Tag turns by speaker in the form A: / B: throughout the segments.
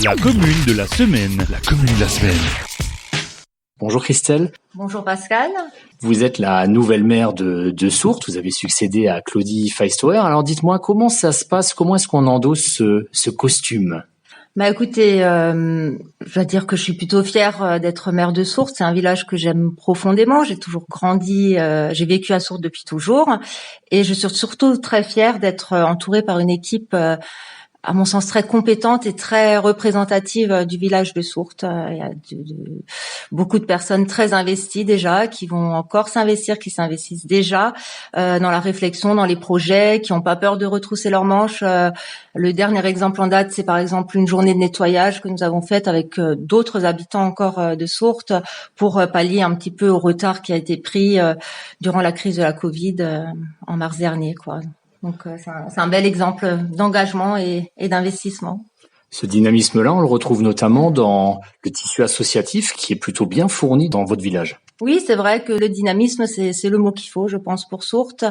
A: La commune de la semaine. La commune de la semaine.
B: Bonjour Christelle.
C: Bonjour Pascal.
B: Vous êtes la nouvelle maire de Sourtes. Vous avez succédé à Claudie Feistauer. Alors dites-moi, comment ça se passe? Comment est-ce qu'on endosse ce costume?
C: Écoutez, je dois dire que je suis plutôt fière d'être maire de Sourtes. C'est un village que j'aime profondément. J'ai toujours grandi, j'ai vécu à Sourtes depuis toujours. Et je suis surtout très fière d'être entourée par une équipe à mon sens très compétente et très représentative du village de Sourtes. Il y a beaucoup de personnes très investies déjà, qui vont encore s'investir, qui s'investissent déjà dans la réflexion, dans les projets, qui n'ont pas peur de retrousser leurs manches. Le dernier exemple en date, c'est par exemple une journée de nettoyage que nous avons faite avec d'autres habitants encore de Sourtes pour pallier un petit peu au retard qui a été pris durant la crise de la Covid en mars dernier, quoi. Donc c'est un bel exemple d'engagement et d'investissement.
B: Ce dynamisme-là, on le retrouve notamment dans le tissu associatif qui est plutôt bien fourni dans votre village.
C: Oui, c'est vrai que le dynamisme, c'est le mot qu'il faut, je pense, pour Sourtes.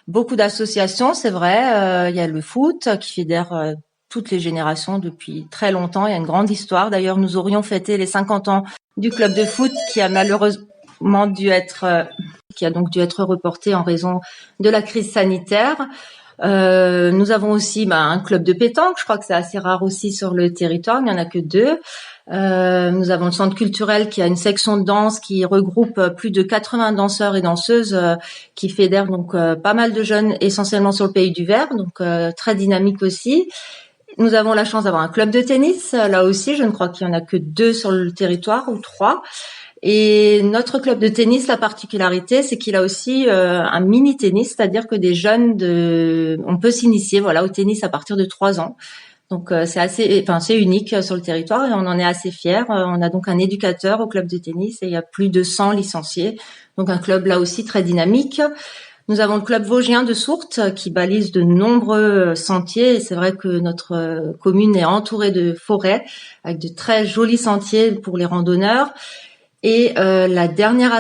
C: Beaucoup d'associations, c'est vrai. Il y a le foot qui fédère toutes les générations depuis très longtemps. Il y a une grande histoire. D'ailleurs, nous aurions fêté les 50 ans du club de foot qui a malheureusement dû être reporté en raison de la crise sanitaire. Nous avons aussi un club de pétanque. Je crois que c'est assez rare aussi sur le territoire. Il n'y en a que 2. Nous avons le centre culturel qui a une section de danse qui regroupe plus de 80 danseurs et danseuses qui fédèrent donc pas mal de jeunes essentiellement sur le Pays du Vert, donc très dynamique aussi. Nous avons la chance d'avoir un club de tennis. Là aussi, je ne crois qu'il y en a que 2 sur le territoire ou 3. Et notre club de tennis, la particularité, c'est qu'il a aussi un mini tennis, c'est-à-dire que des jeunes on peut s'initier, au tennis à partir de 3 ans. Donc c'est unique sur le territoire et on en est assez fiers. On a donc un éducateur au club de tennis et il y a plus de 100 licenciés. Donc un club là aussi très dynamique. Nous avons le club vosgien de Sourtes qui balise de nombreux sentiers et c'est vrai que notre commune est entourée de forêts avec de très jolis sentiers pour les randonneurs. Et la dernière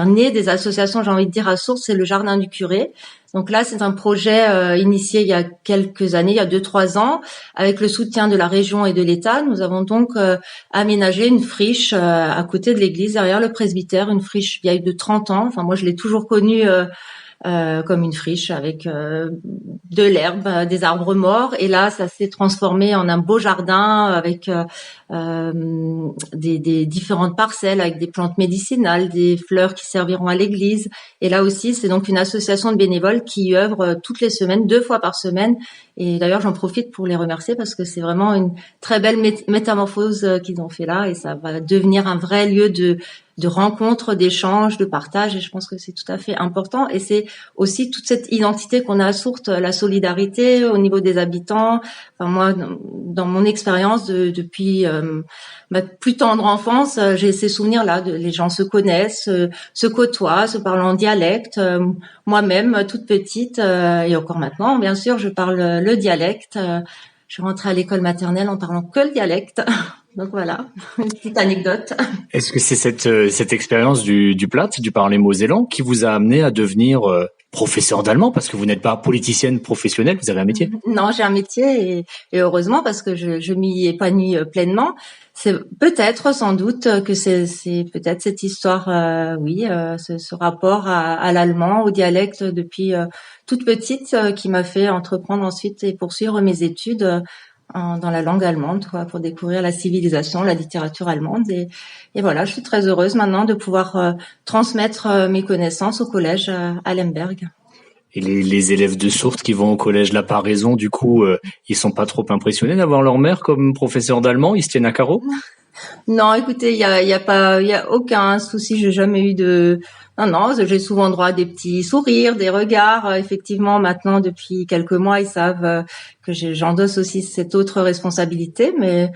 C: née des associations, j'ai envie de dire, à Sourtes, c'est le Jardin du Curé. Donc là, c'est un projet initié il y a quelques années, il y a 2-3 ans, avec le soutien de la région et de l'État. Nous avons donc aménagé une friche à côté de l'église, derrière le presbytère, une friche vieille de 30 ans. Enfin, moi, je l'ai toujours connue comme une friche avec de l'herbe, des arbres morts. Et là, ça s'est transformé en un beau jardin avec des différentes parcelles avec des plantes médicinales, des fleurs qui serviront à l'église. Et là aussi, c'est donc une association de bénévoles qui œuvre toutes les semaines, 2 fois par semaine. Et d'ailleurs, j'en profite pour les remercier parce que c'est vraiment une très belle métamorphose qu'ils ont fait là. Et ça va devenir un vrai lieu de rencontres, d'échanges, de partage, et je pense que c'est tout à fait important. Et c'est aussi toute cette identité qu'on a à Sourtes, la solidarité au niveau des habitants. Enfin, moi, dans mon expérience depuis ma plus tendre enfance, j'ai ces souvenirs-là. Les gens se connaissent, se côtoient, se parlent en dialecte. Moi-même, toute petite, et encore maintenant, bien sûr, je parle le dialecte. Je suis rentrée à l'école maternelle en parlant que le dialecte. Donc voilà, une petite anecdote.
B: Est-ce que c'est cette expérience du Platt, du parler mosellan, qui vous a amené à devenir professeur d'allemand? Parce que vous n'êtes pas politicienne professionnelle, vous avez un métier.
C: Non, j'ai un métier et heureusement parce que je m'y épanouis pleinement. C'est peut-être, sans doute, que c'est peut-être cette histoire, ce rapport à l'allemand, au dialecte depuis toute petite qui m'a fait entreprendre ensuite et poursuivre mes études dans la langue allemande, pour découvrir la civilisation, la littérature allemande. Et voilà, je suis très heureuse maintenant de pouvoir transmettre mes connaissances au collège à Lemberg.
B: Et les élèves de Sourtes qui vont au collège La Paraison, du coup, ils sont pas trop impressionnés d'avoir leur mère comme professeur d'allemand? Ils se tiennent à carreau?
C: Non, écoutez, il y a aucun souci. J'ai jamais eu non, j'ai souvent droit à des petits sourires, des regards. Effectivement, maintenant, depuis quelques mois, ils savent que j'endosse aussi cette autre responsabilité, mais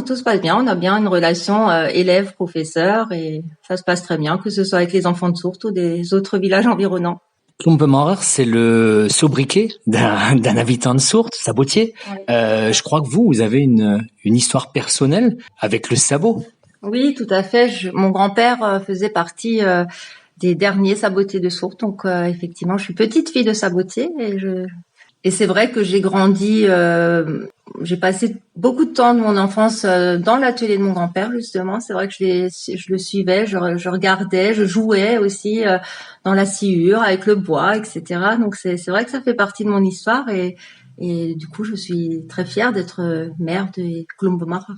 C: tout se passe bien. On a bien une relation élève-professeur et ça se passe très bien, que ce soit avec les enfants de Sourtes ou des autres villages environnants.
B: Klumpenmaurer, c'est le sobriquet d'un habitant de Sourtes, sabotier. Oui. Je crois que vous avez une histoire personnelle avec le sabot.
C: Oui, tout à fait. Mon grand-père faisait partie des derniers sabotiers de Sourtes, donc effectivement, je suis petite fille de sabotier et c'est vrai que j'ai grandi j'ai passé beaucoup de temps de mon enfance dans l'atelier de mon grand-père, justement. C'est vrai que je le suivais, je regardais, je jouais aussi dans la sciure avec le bois, etc. Donc c'est vrai que ça fait partie de mon histoire et du coup je suis très fière d'être mère de Colombo Mara.